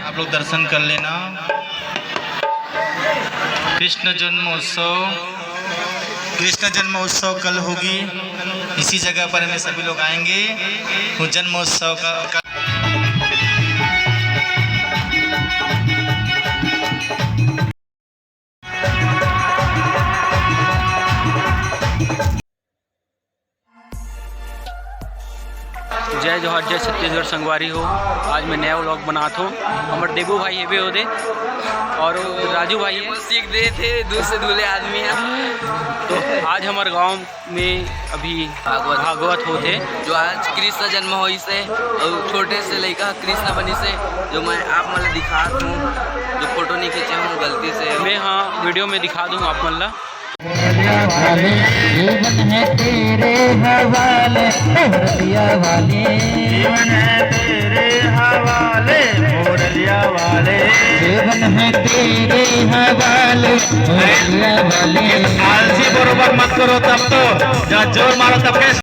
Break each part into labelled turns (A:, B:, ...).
A: आप लोग दर्शन कर लेना। कृष्ण जन्मोत्सव कल होगी इसी जगह पर हमें सभी लोग आएंगे। वो जन्मोत्सव का
B: जय जोहार, जय छत्तीसगढ़ संगवारी हो। आज मैं नया व्लॉग बनाता हूँ। हमारे देबू भाई हेबे हो दे और राजू भाई सीख दे थे दूर से दूल्हे आदमी हैं। तो आज हमारे गांव में अभी भागवत होते जो आज कृष्ण जन्म हो से और छोटे से लेकर कृष्ण बनी से जो मैं आप मतलब दिखा दूँ, जो फोटो नहीं खींचे हूँ गलती से मैं हाँ वीडियो में दिखा दूँ आप मतलब।
C: जीवन है तेरे हवाले मोरलिया वाले, जीवन है तेरे हवाले मोरलिया वाले, जीवन है तेरे हवाले मोरलिया वाले। आलसी बरोबर मत करो तब तो जब जोर मारो तब कैसे।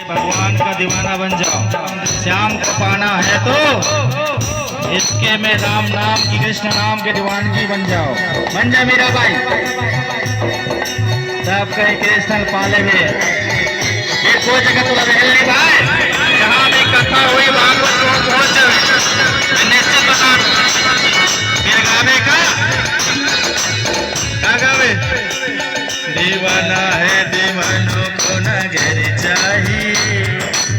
C: भगवान का दीवाना बन जाओ। श्याम को पाना है तो इसके में राम नाम की कृष्ण नाम के दीवानगी बन जाओ। बन जा मेरा भाई, सब कहीं कृष्ण पाले में एक वो जगह तो रहने भाई जहाँ भी कथा हुई वहां पर पहुंच निश्चित बता फिर गावे का गावे दीवाना है दीवानों को नजर चाहिए,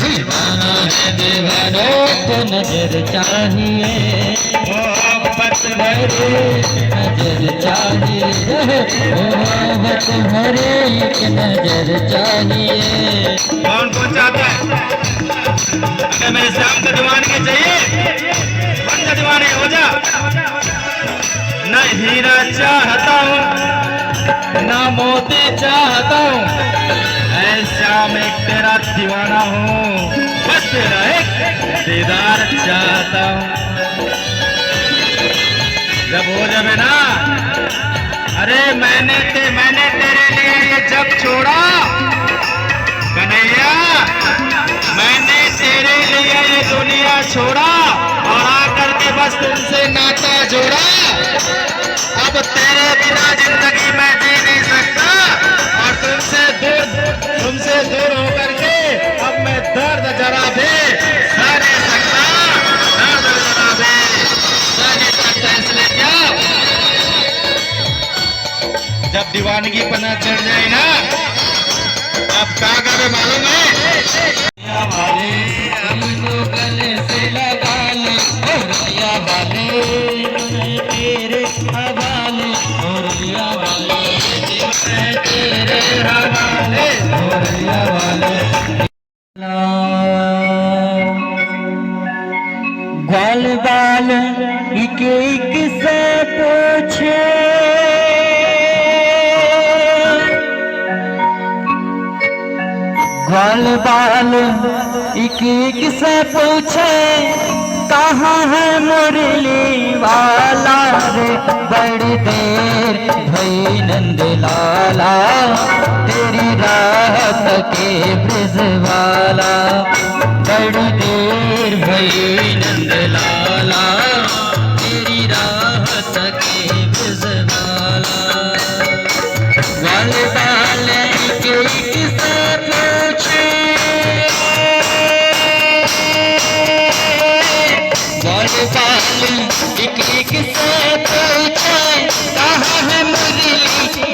C: दीवाना है दीवानों को नजर चाहिए, मोहब्बत भरे नजर चाहिए, मोहब्बत भरे एक नजर चाहिए। कौन कौन चाहता है अगर मेरे श्याम का दीवाने के चाहिए कौन का दीवाने हो जा। न हीरा चाहता हूँ ना मोती चाहता हूँ, ऐसा मैं तेरा दीवाना हूँ, बस तेरा एक दीदार चाहता हूँ। जब हो जाए ना अरे मैंने तेरे लिए ये जब छोड़ा कन्हैया, मैंने तेरे लिए ये दुनिया छोड़ा और आकर के बस तुमसे नाता जोड़ा। अब तेरे बिना जिंदगी में जी नहीं सकता और तुमसे दूर होकर के अब मैं दर्द जरा भी सह नहीं सकता, दर्द जरा भी सह नहीं सकता। इसलिए क्या जब दीवानगी पना चढ़ जाए ना अब क्या करे मालूम है वाले हमको गले से लगा ले मोरलिया वाले तेरे हवाले मोरलिया वाले, तेरे हवाले मोरलिया वाले। ग्वाल बाल एक एक से पूछे ग्वाल बाल एक एक से पूछे कहाँ है मुरली वाला रे, बड़ी देर भई नंद लाला तेरी राहत के ब्रज वाला, बड़ी देर भई नंद लाला तेरी राहत के ब्रज वाला। ग्वाल बाल एक एक से पूछे एक एक से पूछे कहाँ है मुरली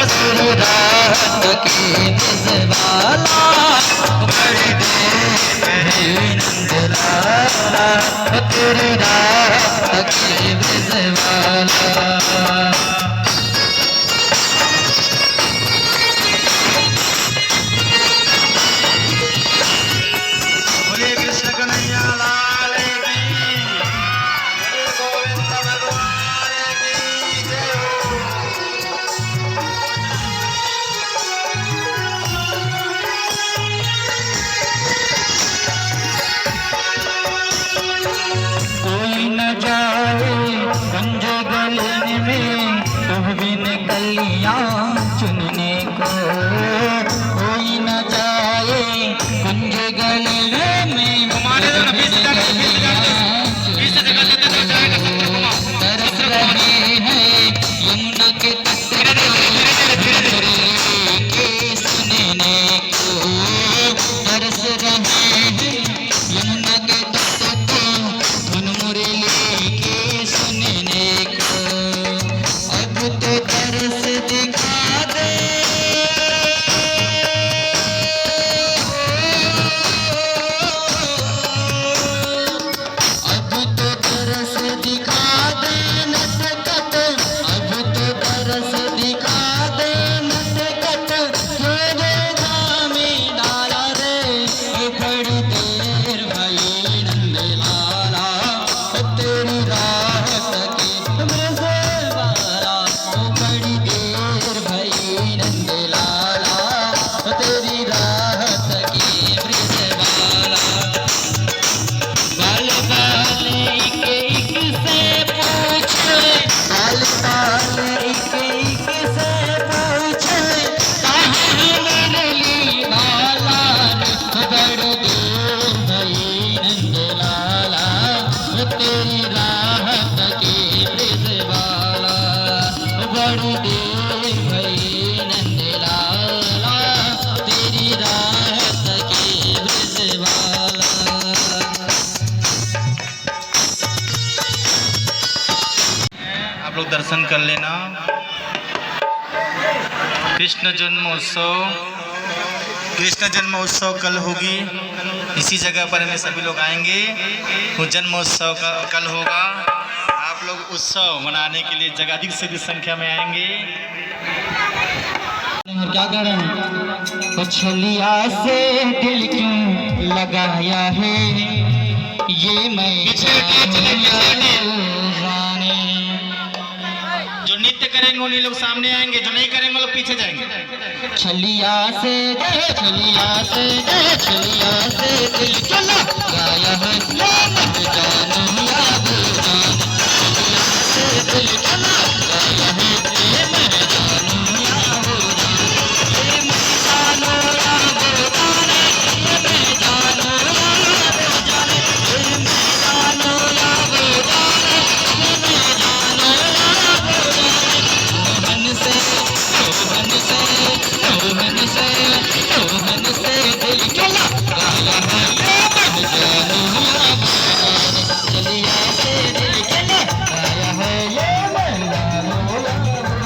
C: तेरी राहत की बिजवाला बड़ी देर नंद लाला तेरी राहत की बिजवाला
A: बोलिए कृष्ण कन्हैया लाल की गोविंद भगवान की जय हो।
C: कोई न जाए गंज गलन में तुम बिन कलियां चुनने को कोई न जाए गंज गलन में तरस रहे हैं यमुना के तट के सुनने को तरस रहे हैं यमुना के तट को धुन मुरली के सुनने को अब तो तरस दिखा दे अब तो तरस दिखा दे नटखट अब तो तरस दिखा दे नटखट तेरे धामे डाला रे बड़ी देर भई नंद लाला तेरी राहत की ब्रजवाला बड़ी देर भई नंद लाला तेरी राहत की ब्रजवाला बाल बाल एक एक से पूछे बाल बाल एक एक से पूछे कहाँ मुरली वाला बड़ी देर भई नंद लाला तेरी राहत की ब्रजवाला बड़ी देर भई नंद लाला तेरी राहत की ब्रजवाला
A: आप लोग दर्शन कर लेना। कृष्ण जन्मोत्सव कल होगी इसी जगह पर में सभी लोग आएंगे। वो जन्मोत्सव का कल होगा। आप लोग उत्सव मनाने के लिए जगह अधिक से अधिक संख्या में आएंगे।
C: और क्या करें तो छलिया से दिल क्यों लगाया है ये मैं जाने
A: जो नृत्य करेंगे उन्हीं लोग सामने आएंगे, जो नहीं करेंगे वो लोग पीछे जाएंगे।
C: छलिया से दिल क्यों लगाया है ये मैं जानू या बेजान छलिया से दिल क्यों लगाया है ये मैं जानू या बेजान ये मैं जानू या बेजान ये मैं जानू या बेजान ये मैं जानू या बेजान ये मैं जानू या बेजान मोहन से दिल क्यों लगाया है ये मैं जानू या बेजान छलिया से दिल क्यों लगाया है ये मैं जानू या बेजान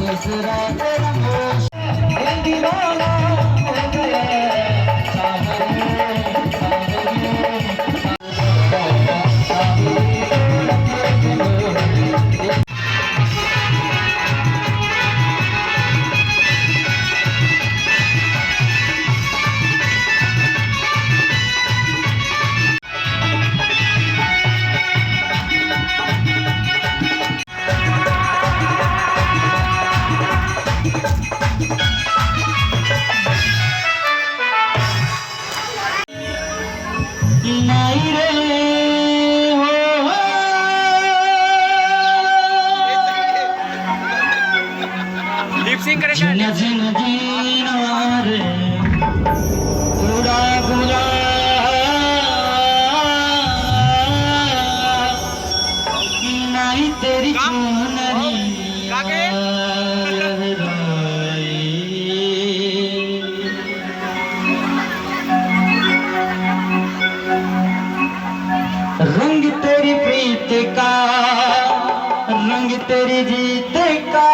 C: तीसरा तेरा होश दीवाना हो गया नाई रे हो
B: लिप सिंक करेगा
C: जिन जिन जीना रे उड़ा बुला नाई तेरी चुनरी रंग तेरी प्रीत का रंग तेरी जीत का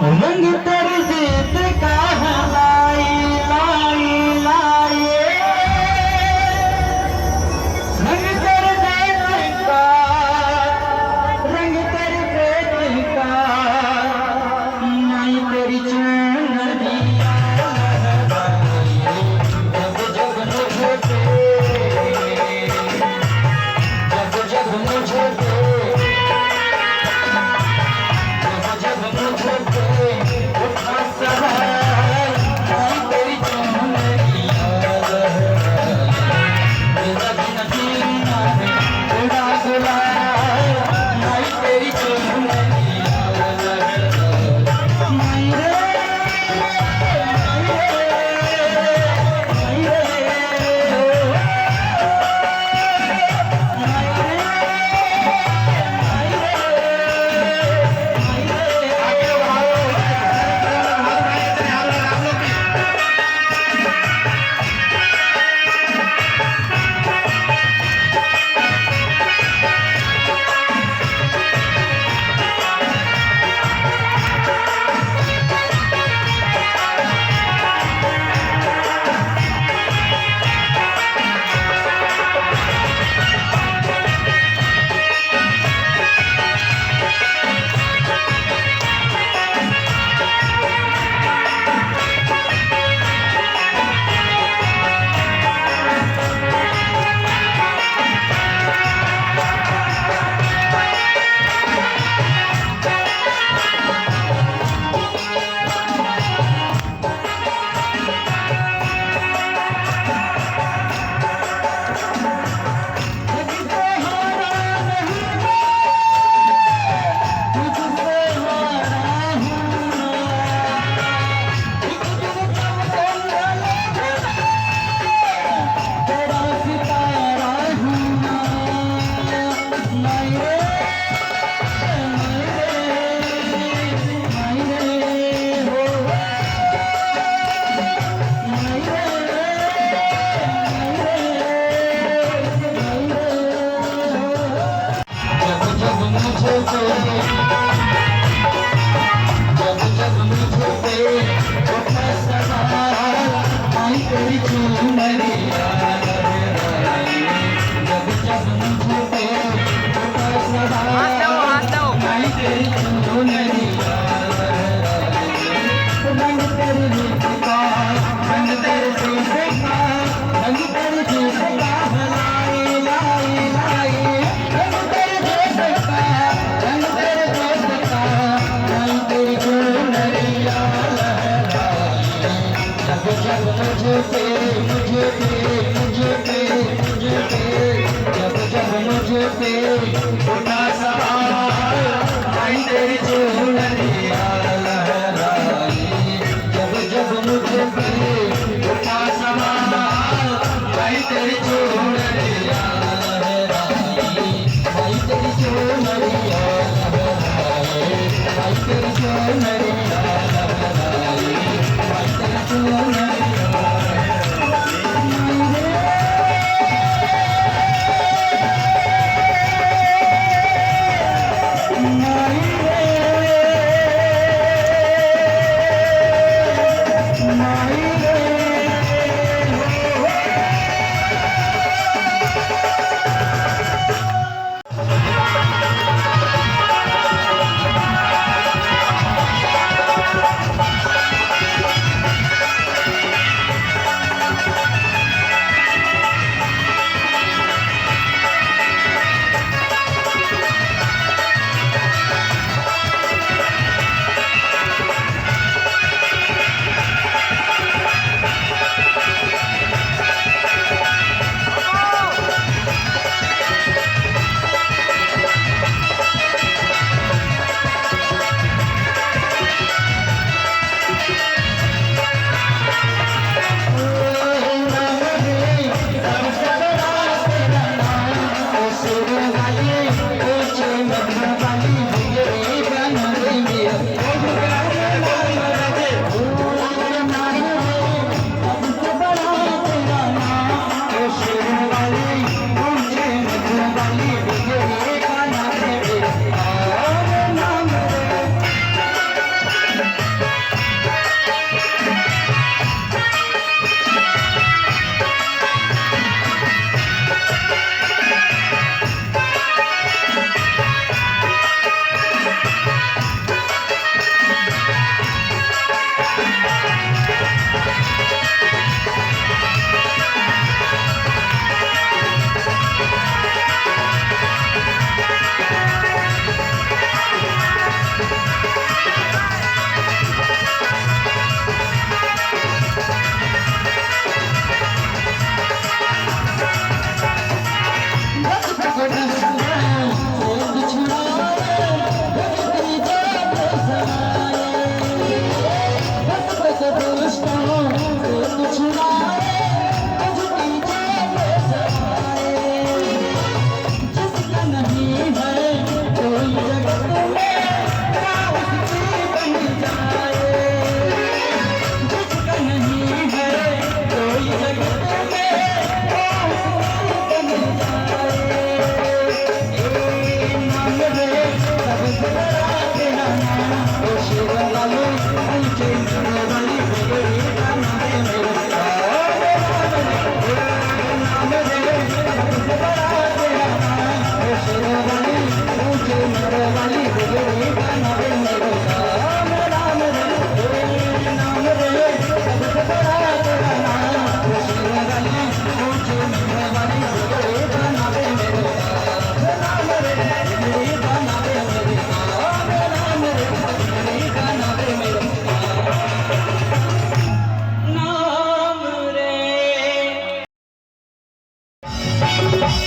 C: रंग तेरी जीत का लाई लाई लाई रंग तेरे जीत का रंग तेरे प्रीत का नाई तेरी चुनरी जब जब मुझे जब मुझे जब मुझे उठा सवाल नाई तेरी चुनरी मेरा बिना जीना है उड़ा गुलाल नाई तेरी चुनरी नाई रे Hey!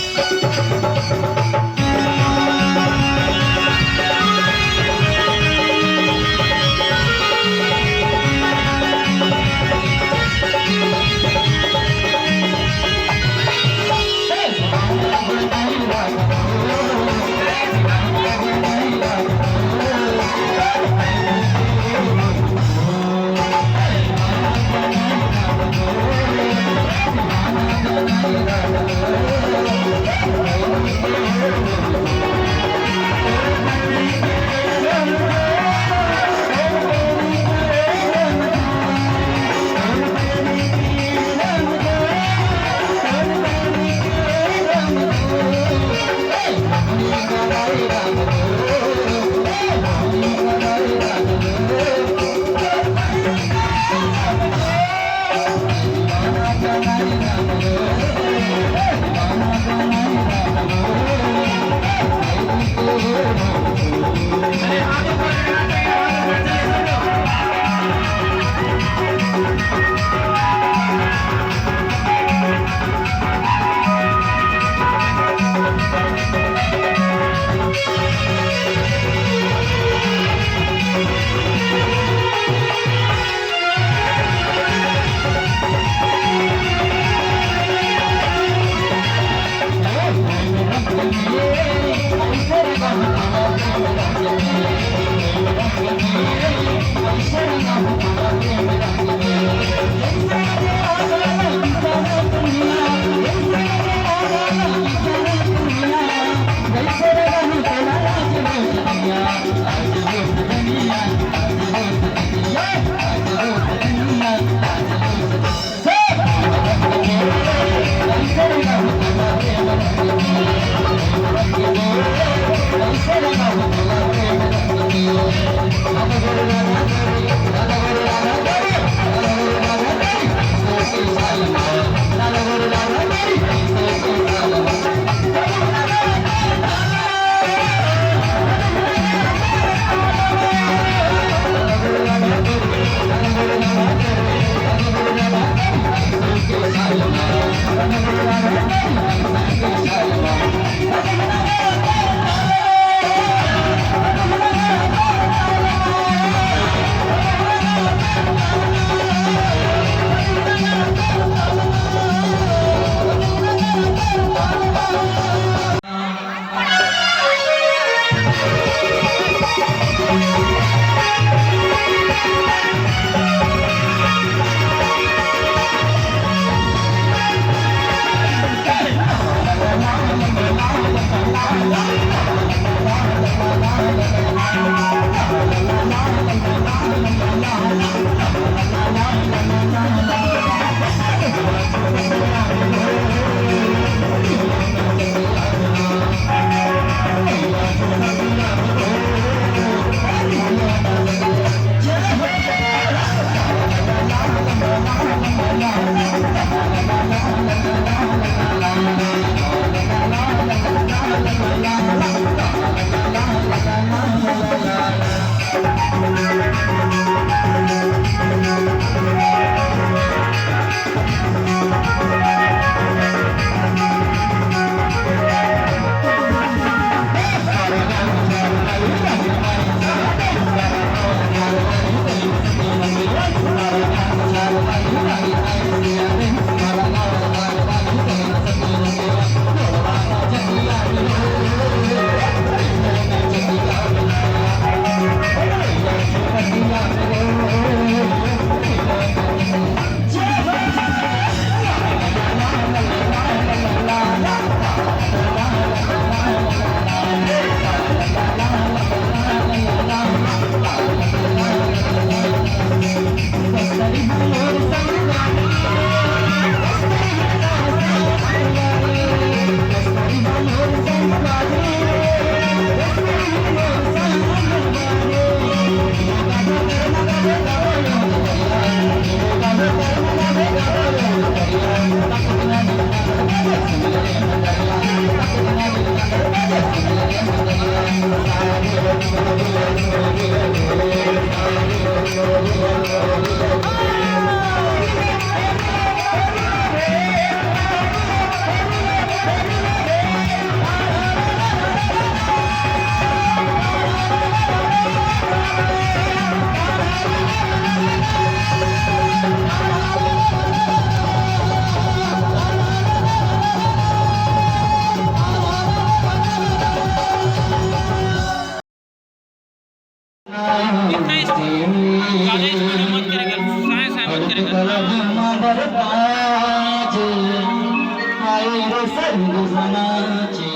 C: आए रे सर्ग जनाचे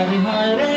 C: अरे हाय रे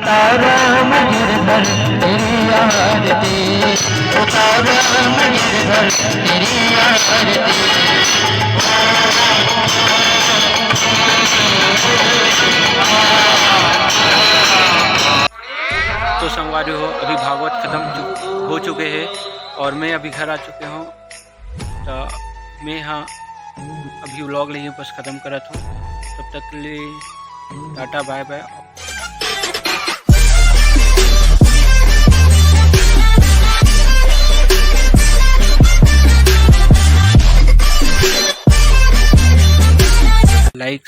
C: तारा मगर तेरी आरती तारा मगर तेरी आरती
B: तो संगवारी हो अभी भागवत खत्म हो चुके हैं और मैं अभी घर आ चुके हूँ। तो मैं हाँ अभी व्लॉग लिए बस ख़त्म करा था। तब तक के लिए टाटा बाय बाय। लाइक